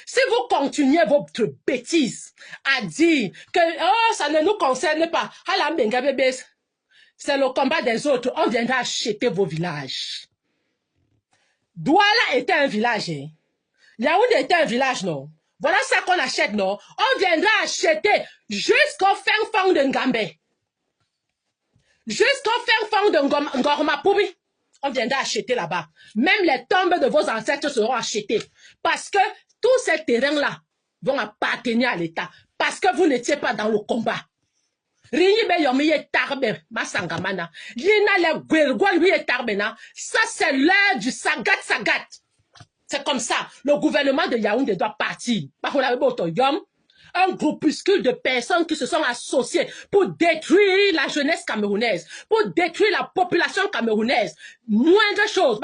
Si vous continuez votre bêtise à dire que oh, ça ne nous concerne pas, c'est le combat des autres, on viendra acheter vos villages. Douala était un village. Hein? Yaoundé était un village, non? Voilà ça qu'on achète, non? On viendra acheter jusqu'au fin fond de Ngambé. Jusqu'au fin fond de Ngormapoubi. On viendra acheter là-bas. Même les tombes de vos ancêtres seront achetées. Parce que tous ces terrains-là vont appartenir à l'État. Parce que vous n'étiez pas dans le combat. Ça, c'est l'heure du sagat. C'est comme ça. Le gouvernement de Yaoundé doit partir. Un groupuscule de personnes qui se sont associées pour détruire la jeunesse camerounaise, pour détruire la population camerounaise. Moindre chose.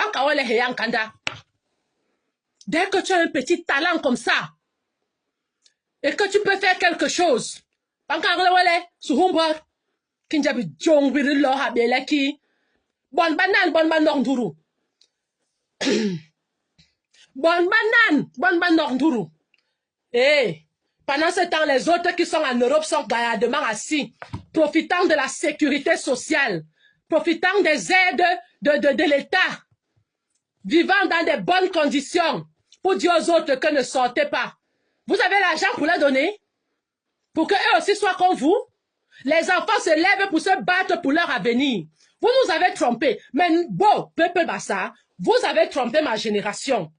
Dès que tu as un petit talent comme ça, et que tu peux faire quelque chose, bonne banane. Eh, pendant ce temps, les autres qui sont en Europe sont gaillardement assis, profitant de la sécurité sociale, profitant des aides de l'État, vivant dans de bonnes conditions, pour dire aux autres que ne sortez pas. Vous avez l'argent pour leur donner? Pour qu'eux aussi soient comme vous? Les enfants se lèvent pour se battre pour leur avenir. Vous nous avez trompés. Mais bon, peuple Bassa, vous avez trompé ma génération.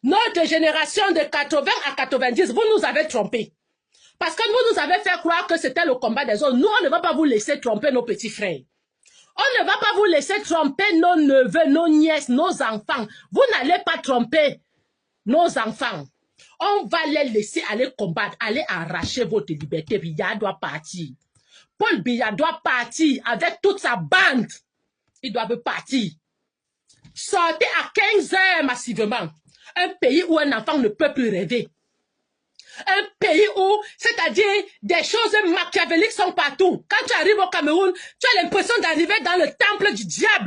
Notre génération de 80 à 90, vous nous avez trompés. Parce que vous nous avez fait croire que c'était le combat des autres. Nous, on ne va pas vous laisser tromper nos petits frères. On ne va pas vous laisser tromper nos neveux, nos nièces, nos enfants. Vous n'allez pas tromper nos enfants. On va les laisser aller combattre, aller arracher votre liberté. Biya doit partir. Paul Biya doit partir avec toute sa bande. Ils doivent partir. Sortez à 15 heures massivement. Un pays où un enfant ne peut plus rêver. Un pays où, c'est-à-dire, des choses machiavéliques sont partout. Quand tu arrives au Cameroun, tu as l'impression d'arriver dans le temple du diable.